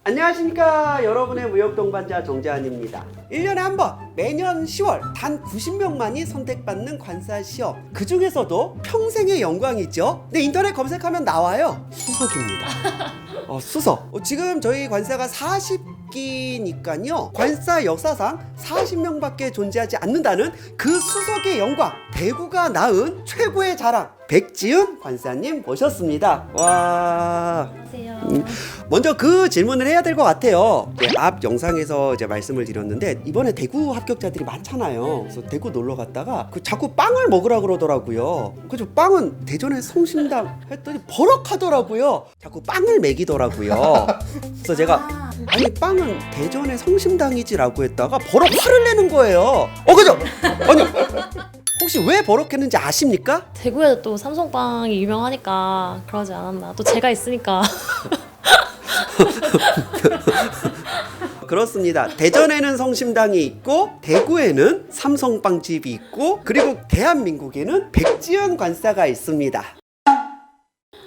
안녕하십니까 여러분의 무역동반자 정재환입니다. 1년에 한 번 매년 10월 단 90명만이 선택받는 관사 시험, 그 중에서도 평생의 영광이죠. 네, 인터넷 검색하면 나와요. 수석입니다. 수석. 지금 저희 관사가 40기니까요 관사 역사상 40명밖에 존재하지 않는다는 그 수석의 영광, 대구가 낳은 최고의 자랑 백지은 관사님 모셨습니다. 와. 안녕하세요. 먼저 그 질문을 해야 될 것 같아요. 앞 영상에서 이제 말씀을 드렸는데 이번에 대구 합격자들이 많잖아요. 그래서 대구 놀러 갔다가 자꾸 빵을 먹으라 그러더라고요. 그래서 빵은 대전의 성심당 했더니 버럭하더라고요. 자꾸 빵을 먹이더라고요. 그래서 제가 아니 빵은 대전의 성심당이지라고 했다가 버럭 화를 내는 거예요. 그죠? 아니 혹시 왜 버럭했는지 아십니까? 대구에도 또 삼성빵이 유명하니까 그러지 않았나. 또 제가 있으니까. 그렇습니다. 대전에는 성심당이 있고 대구에는 삼성빵집이 있고 그리고 대한민국에는 백지은 관사가 있습니다.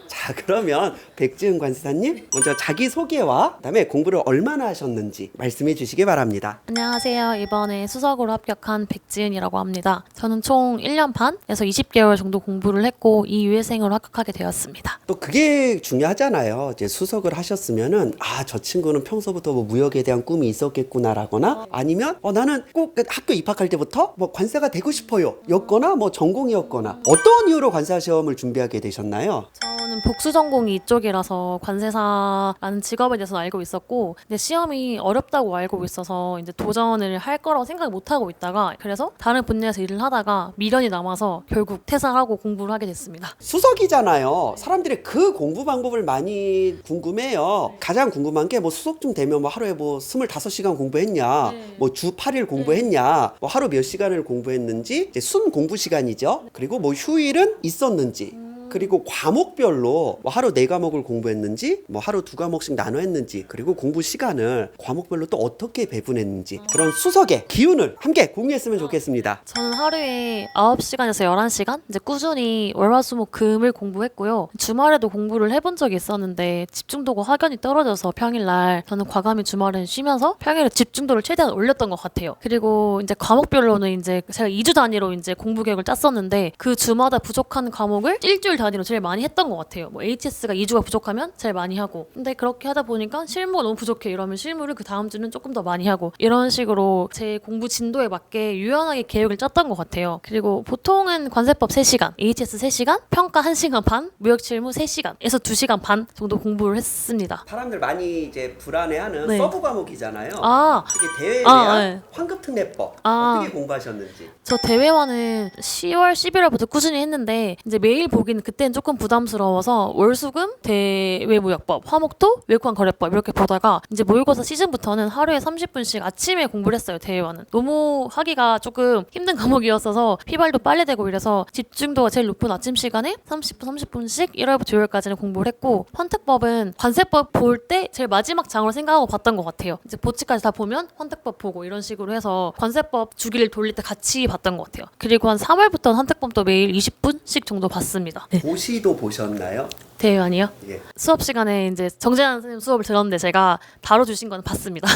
자, 그러면 백지은 관사님 먼저 자기소개와 그다음에 공부를 얼마나 하셨는지 말씀해 주시기 바랍니다. 안녕하세요. 이번에 수석으로 합격한 백지은이라고 합니다. 저는 총 1년 반에서 20개월 정도 공부를 했고 이 유예생으로 합격하게 되었습니다. 또 그게 중요하잖아요. 이제 수석을 하셨으면은 저 친구는 평소부터 뭐 무역에 대한 꿈이 있었겠구나라거나 아니면 나는 꼭 학교 입학할 때부터 뭐 관사가 되고 싶어요 였거나 뭐 전공이었거나 어떤 이유로 관사 시험을 준비하게 되셨나요? 저는 복수 전공이 이쪽이라서 관세사라는 직업에 대해서 알고 있었고 근데 시험이 어렵다고 알고 있어서 이제 도전을 할 거라고 생각을 못 하고 있다가 그래서 다른 분야에서 일을 하다가 미련이 남아서 결국 퇴사하고 공부를 하게 됐습니다. 수석이잖아요. 사람들이 그 공부 방법을 많이 궁금해요. 가장 궁금한 게 뭐 수석쯤 되면 뭐 하루에 뭐 25시간 공부했냐, 뭐 주 8일 공부했냐, 뭐 하루 몇 시간을 공부했는지, 이제 순 공부 시간이죠. 그리고 뭐 휴일은 있었는지. 그리고 과목별로 뭐 하루 4과목을 공부했는지 뭐 하루 2과목씩 나눠 했는지 그리고 공부 시간을 과목별로 또 어떻게 배분했는지 그런 수석의 기운을 함께 공유했으면 좋겠습니다. 저는 하루에 9시간에서 11시간 이제 꾸준히 월화수목금을 공부했고요. 주말에도 공부를 해본 적이 있었는데 집중도가 확연히 떨어져서 평일날 저는 과감히 주말엔 쉬면서 평일에 집중도를 최대한 올렸던 것 같아요. 그리고 이제 과목별로는 이제 제가 2주 단위로 이제 공부 계획을 짰었는데 그 주마다 부족한 과목을 일주일 단위로 제일 많이 했던 것 같아요. 뭐 HS가 2주가 부족하면 제일 많이 하고 근데 그렇게 하다 보니까 실무가 너무 부족해 이러면 실무를 그 다음 주는 조금 더 많이 하고 이런 식으로 제 공부 진도에 맞게 유연하게 계획을 짰던 것 같아요. 그리고 보통은 관세법 3시간, HS 3시간, 평가 1시간 반, 무역실무 3시간에서 2시간 반 정도 공부를 했습니다. 사람들 많이 이제 불안해하는 네. 서브 과목이잖아요. 아, 특히 대회에 대한 네. 환급특례법 어떻게 공부하셨는지. 저 대회화는 10월, 11월부터 꾸준히 했는데 이제 매일 보기는 그때는 조금 부담스러워서 월수금, 대외무역법, 화목토, 외국환거래법 이렇게 보다가 이제 모의고사 시즌부터는 하루에 30분씩 아침에 공부를 했어요. 대회화는 너무 하기가 조금 힘든 과목이었어서 피발도 빨리 되고 이래서 집중도가 제일 높은 아침 시간에 30분씩 1월부터 6월까지는 공부를 했고 환특법은 관세법 볼 때 제일 마지막 장으로 생각하고 봤던 것 같아요. 이제 보치까지 다 보면 환특법 보고 이런 식으로 해서 관세법 주기를 돌릴 때 같이 봤던 것 같아요. 그리고 한 3월부터는 환특법도 매일 20분씩 정도 봤습니다. 네. 고시도 보셨나요? 대회관이요? 예. 수업 시간에 이제 정재환 선생님 수업을 들었는데 제가 다뤄주신 건 봤습니다.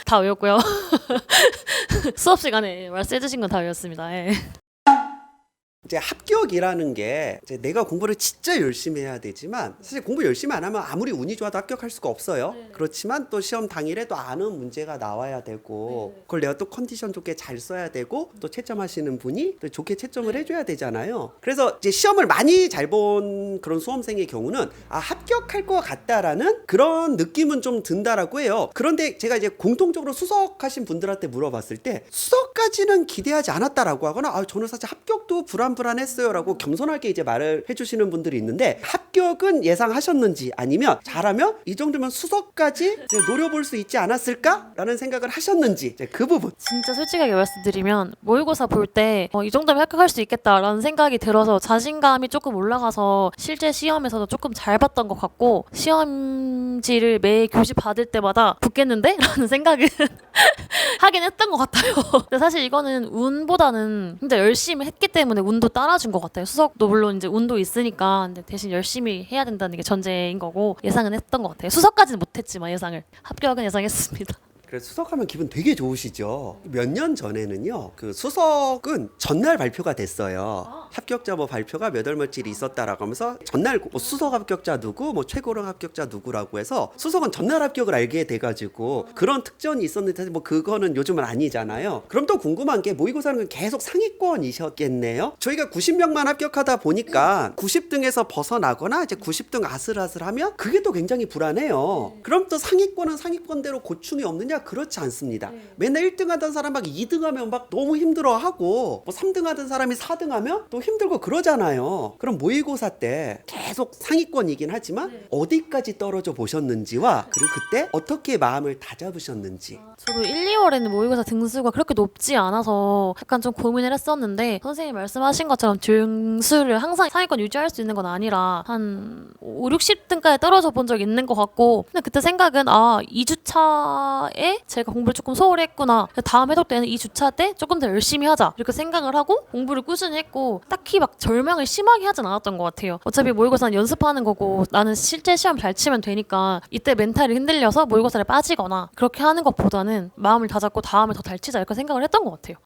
다 외웠고요. 수업 시간에 말씀해주신 건 다 외웠습니다. 예. 이제 합격이라는 게 이제 내가 공부를 진짜 열심히 해야 되지만 사실 공부 열심히 안 하면 아무리 운이 좋아도 합격할 수가 없어요. 그렇지만 또 시험 당일에 또 아는 문제가 나와야 되고 그걸 내가 또 컨디션 좋게 잘 써야 되고 또 채점하시는 분이 또 좋게 채점을 해줘야 되잖아요. 그래서 이제 시험을 많이 잘 본 그런 수험생의 경우는 합격할 것 같다라는 그런 느낌은 좀 든다라고 해요. 그런데 제가 이제 공통적으로 수석하신 분들한테 물어봤을 때 수석까지는 기대하지 않았다라고 하거나 저는 사실 합격도 불안했어요 라고 겸손하게 이제 말을 해주시는 분들이 있는데 합격은 예상하셨는지 아니면 잘하면 이 정도면 수석까지 이제 노려볼 수 있지 않았을까? 라는 생각을 하셨는지 이제 그 부분. 진짜 솔직하게 말씀드리면 모의고사 볼 때 이 정도면 합격할 수 있겠다라는 생각이 들어서 자신감이 조금 올라가서 실제 시험에서도 조금 잘 봤던 것 같고 시험지를 매 교시 받을 때마다 붙겠는데? 라는 생각은 하긴 했던 것 같아요. 근데 사실 이거는 운보다는 진짜 열심히 했기 때문에 운 운도 따라준 것 같아요. 수석도 물론 이제 운도 있으니까 근데 대신 열심히 해야 된다는 게 전제인 거고 예상은 했던 것 같아요. 수석까지는 못했지만 예상을 합격은 예상했습니다. 그래서 수석하면 기분 되게 좋으시죠. 몇 년 전에는요, 그 수석은 전날 발표가 됐어요. 합격자 뭐 발표가 몇 월 며칠이 있었다라고 하면서 전날 뭐 수석 합격자 누구, 뭐 최고령 합격자 누구라고 해서 수석은 전날 합격을 알게 돼가지고 그런 특전이 있었는데 뭐 그거는 요즘은 아니잖아요. 그럼 또 궁금한 게 모의고사는 계속 상위권이셨겠네요. 저희가 90명만 합격하다 보니까 90등에서 벗어나거나 이제 90등 아슬아슬하면 그게 또 굉장히 불안해요. 그럼 또 상위권은 상위권대로 고충이 없느냐? 그렇지 않습니다. 맨날 1등 하던 사람 막 2등 하면 막 너무 힘들어하고 뭐 3등 하던 사람이 4등 하면 또 힘들고 그러잖아요. 그럼 모의고사 때 계속 상위권이긴 하지만 어디까지 떨어져 보셨는지와 그리고 그때 어떻게 마음을 다잡으셨는지. 저도 1, 2월에는 모의고사 등수가 그렇게 높지 않아서 약간 좀 고민을 했었는데 선생님이 말씀하신 것처럼 등수를 항상 상위권 유지할 수 있는 건 아니라 한 5, 60등까지 떨어져 본 적 있는 것 같고 근데 그때 생각은 2주차에 제가 공부를 조금 소홀히 했구나. 다음 해독 때는 2주차 때 조금 더 열심히 하자 이렇게 생각을 하고 공부를 꾸준히 했고 딱히 막 절망을 심하게 하진 않았던 것 같아요. 어차피 모의고사는 연습하는 거고 나는 실제 시험 잘 치면 되니까 이때 멘탈이 흔들려서 모의고사를 빠지거나 그렇게 하는 것보다는 마음을 다잡고 다음에 더 잘 치자 이렇게 생각을 했던 것 같아요.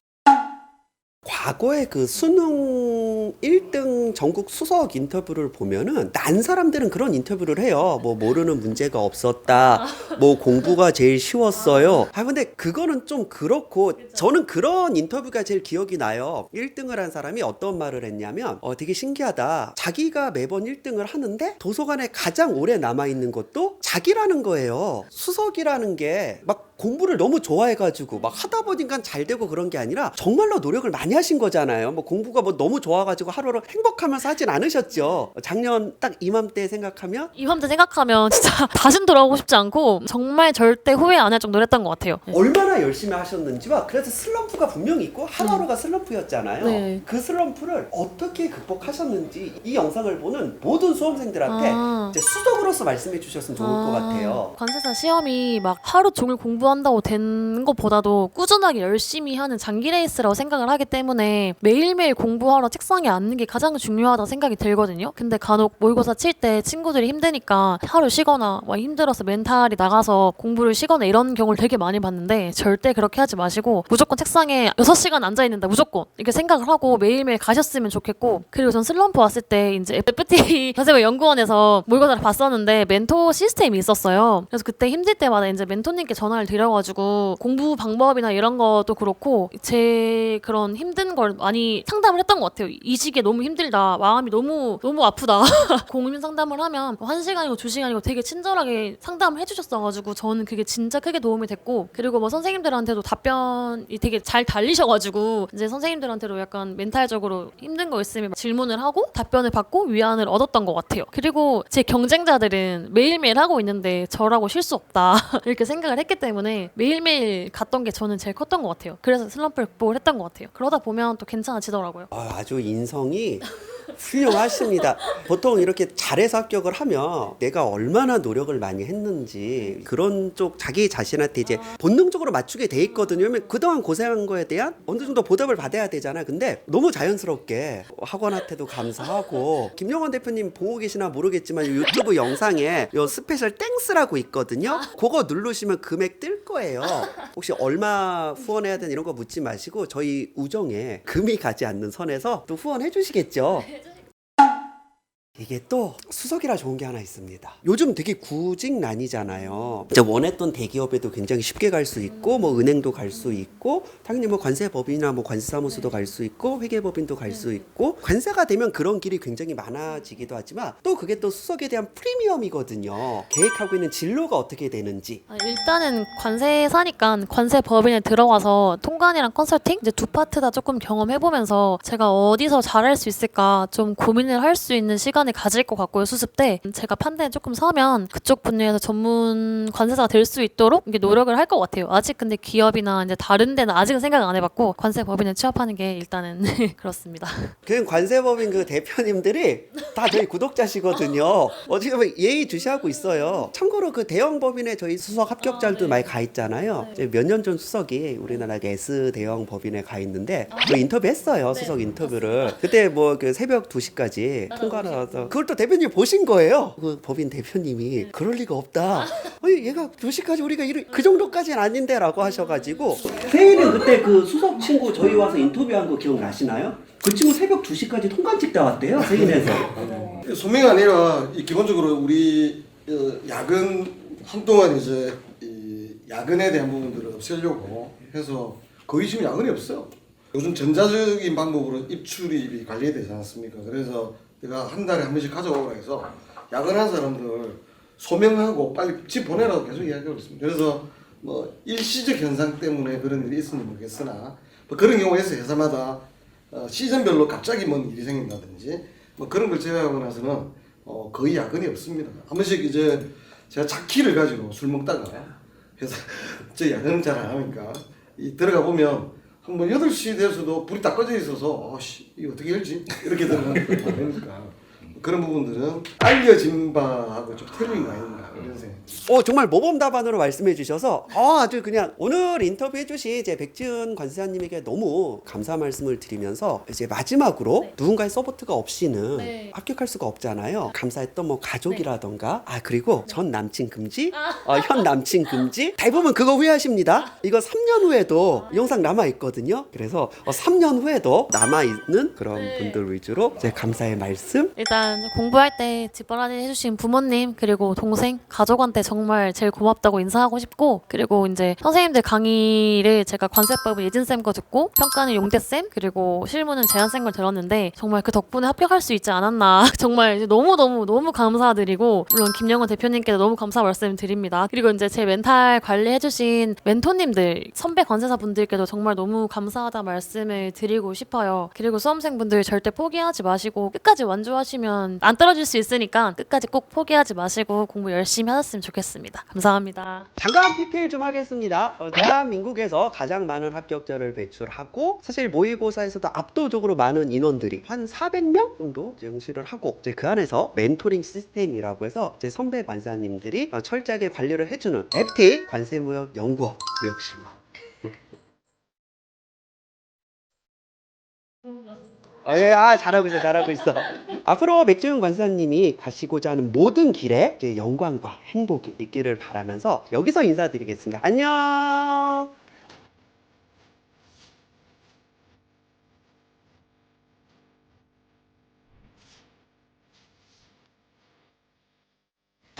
과거에 그 수능 1등 전국 수석 인터뷰를 보면은 난 사람들은 그런 인터뷰를 해요. 뭐 모르는 문제가 없었다. 뭐 공부가 제일 쉬웠어요. 근데 그거는 좀 그렇고 저는 그런 인터뷰가 제일 기억이 나요. 1등을 한 사람이 어떤 말을 했냐면 되게 신기하다. 자기가 매번 1등을 하는데 도서관에 가장 오래 남아있는 것도 자기라는 거예요. 수석이라는 게 막 공부를 너무 좋아해가지고 막 하다 보니까 잘 되고 그런 게 아니라 정말로 노력을 많이 하신 거잖아요. 뭐 공부가 뭐 너무 좋아가지고 하루를 행복하면서 하진 않으셨죠. 작년 딱 이맘때 생각하면 이맘때 생각하면 진짜 다신 돌아오고 싶지 않고 정말 절대 후회 안 할 정도로 했던 것 같아요. 얼마나 열심히 하셨는지와 그래서 슬럼프가 분명히 있고 하루하루가 슬럼프였잖아요. 네. 그 슬럼프를 어떻게 극복하셨는지 이 영상을 보는 모든 수험생들한테 이제 수석으로서 말씀해 주셨으면 좋을 것 같아요. 관세사 시험이 막 하루 종일 공부한다고 된 것보다도 꾸준하게 열심히 하는 장기 레이스라고 생각을 하기 때문에 매일매일 공부하러 책상에 앉는 게 가장 중요하다 생각이 들거든요. 근데 간혹 모의고사 칠 때 친구들이 힘드니까 하루 쉬거나 막 힘들어서 멘탈이 나가서 공부를 쉬거나 이런 경우를 되게 많이 봤는데 절대 그렇게 하지 마시고 무조건 책상에 6시간 앉아있는다 무조건 이렇게 생각을 하고 매일매일 가셨으면 좋겠고 그리고 전 슬럼프 왔을 때 이제 FT 자세고 연구원에서 모의고사를 봤었는데 멘토 시스템이 있었어요. 그래서 그때 힘들 때마다 이제 멘토님께 전화를 드려가지고 공부 방법이나 이런 것도 그렇고 제 그런 힘든 걸 많이 상담을 했던 것 같아요. 이 시기에 너무 힘들다 마음이 너무 아프다 고민 상담을 하면 1시간이고 2시간이고 되게 친절하게 상담을 해주셨어가지고 저는 그게 진짜 크게 도움이 됐고 그리고 뭐 선생님들한테도 답변이 되게 잘 달리셔가지고 이제 선생님들한테도 약간 멘탈적으로 힘든 거 있으면 질문을 하고 답변을 받고 위안을 얻었던 것 같아요. 그리고 제 경쟁자들은 매일매일 하고 있는데 저라고 쉴 수 없다 이렇게 생각을 했기 때문에 매일매일 갔던 게 저는 제일 컸던 것 같아요. 그래서 슬럼프를 극복을 했던 것 같아요. 그러다 보면 또 괜찮아지더라고요. 아주 인성이 훌륭하십니다. 보통 이렇게 잘해서 합격을 하면 내가 얼마나 노력을 많이 했는지 그런 쪽 자기 자신한테 이제 본능적으로 맞추게 돼 있거든요. 왜냐면 그동안 고생한 거에 대한 어느 정도 보답을 받아야 되잖아. 근데 너무 자연스럽게 학원한테도 감사하고 김영원 대표님 보고 계시나 모르겠지만 유튜브 영상에 요 스페셜 땡스라고 있거든요. 그거 누르시면 금액 뜰 거예요. 혹시 얼마 후원해야 되는 이런 거 묻지 마시고 저희 우정에 금이 가지 않는 선에서 또 후원해 주시겠죠. 이게 또 수석이라 좋은 게 하나 있습니다. 요즘 되게 구직난이잖아요. 이제 원했던 대기업에도 굉장히 쉽게 갈 수 있고 뭐 은행도 갈 수 있고 당연히 뭐 관세법인이나 뭐 관세사무소도 갈 수 있고 회계법인도 갈 수 있고 관세가 되면 그런 길이 굉장히 많아지기도 하지만 또 그게 또 수석에 대한 프리미엄이거든요. 계획하고 있는 진로가 어떻게 되는지. 일단은 관세사니까 관세법인에 들어가서 통관이랑 컨설팅 이제 두 파트 다 조금 경험해보면서 제가 어디서 잘할 수 있을까 좀 고민을 할 수 있는 시간을 시간을 가질 것 같고요. 수습 때 제가 판단에 조금 서면 그쪽 분야에서 전문 관세사가 될 수 있도록 이게 노력을 할 것 같아요. 아직 근데 기업이나 이제 다른 데는 아직은 생각 안 해봤고 관세법인에 취업하는 게 일단은 그렇습니다. 그 관세법인 그 대표님들이 다 저희 구독자시거든요. 어떻게 보면 예의주시하고 있어요. 참고로 그 대형 법인에 저희 수석 합격자들도 많이 가 있잖아요. 몇 년 전 수석이 우리나라 S 대형 법인에 가 있는데 저 인터뷰했어요. 수석 인터뷰를. 그때 뭐 그 새벽 2시까지 통과를 해서 그걸 또 대표님 보신 거예요. 그 법인 대표님이 그럴 리가 없다. 아니 얘가 2시까지 우리가 그 정도까지는 아닌데라고 하셔가지고 세희는 그때 그 수석 친구 저희 와서 인터뷰한 거 기억나시나요? 그 친구 새벽 2시까지 통관 찍다 왔대요. 세인에서. 소명이 아니라 기본적으로 우리 야근 한동안 이제 이 야근에 대한 부분들을 없애려고 해서 거의 지금 야근이 없어요. 요즘 전자적인 방법으로 입출입이 관리되지 않습니까? 그래서 내가 한 달에 한 번씩 가져오라 해서 야근한 사람들 소명하고 빨리 집 보내라고 계속 이야기하고 있습니다. 그래서 뭐 일시적 현상 때문에 그런 일이 있었는지 모르겠으나 뭐 그런 경우에서 회사마다 시즌별로 갑자기 뭔 일이 생긴다든지 뭐 그런 걸 제외하고 나서는 거의 야근이 없습니다. 한 번씩 이제 제가 차키를 가지고 술 먹다가 회사 저 야근은 잘 안 하니까 들어가 보면 한번 8시 돼서도 불이 다 꺼져 있어서 이거 어떻게 열지? 이렇게 되면 안 되니까 그런 부분들은 알려진 바하고 좀 틀린 거 아닌가 이런 생각. 정말 모범 답안으로 말씀해 주셔서 아주 그냥 오늘 인터뷰해 주신 이제 백지은 관세사님에게 너무 감사 말씀을 드리면서 이제 마지막으로 누군가의 서포트가 없이는 합격할 수가 없잖아요. 감사했던 뭐 가족이라던가 그리고 전 남친 금지, 현 남친 금지 대부분 그거 후회하십니다. 이거 3년 후에도 영상 남아 있거든요. 그래서 3년 후에도 남아 있는 그런 분들 위주로 이제 감사의 말씀. 일단 공부할 때 뒷바라지 해주신 부모님 그리고 동생 가족한테 정말 제일 고맙다고 인사하고 싶고, 그리고 이제 선생님들 강의를 제가 관세법을 예진쌤 거 듣고 평가는 용대쌤 그리고 실무는 재한쌤 걸 들었는데 정말 그 덕분에 합격할 수 있지 않았나 정말 너무 감사드리고, 물론 김영원 대표님께도 너무 감사 말씀 드립니다. 그리고 이제 제 멘탈 관리해주신 멘토님들 선배 관세사 분들께도 정말 너무 감사하다 말씀을 드리고 싶어요. 그리고 수험생분들 절대 포기하지 마시고 끝까지 완주하시면 안 떨어질 수 있으니까 끝까지 꼭 포기하지 마시고 공부 열심히 하셨으면 좋겠습니다. 감사합니다. 잠깐 PPL 좀 하겠습니다. 대한민국에서 가장 많은 합격자를 배출하고 사실 모의고사에서도 압도적으로 많은 인원들이 한 400명 정도 응시를 하고 이제 그 안에서 멘토링 시스템이라고 해서 이제 선배 관사님들이 철저하게 관리를 해주는 FT 관세무역연구원 무역실무. 잘하고 있어. 앞으로 백지은 관사님이 가시고자 하는 모든 길에 이제 영광과 행복이 있기를 바라면서 여기서 인사드리겠습니다. 안녕.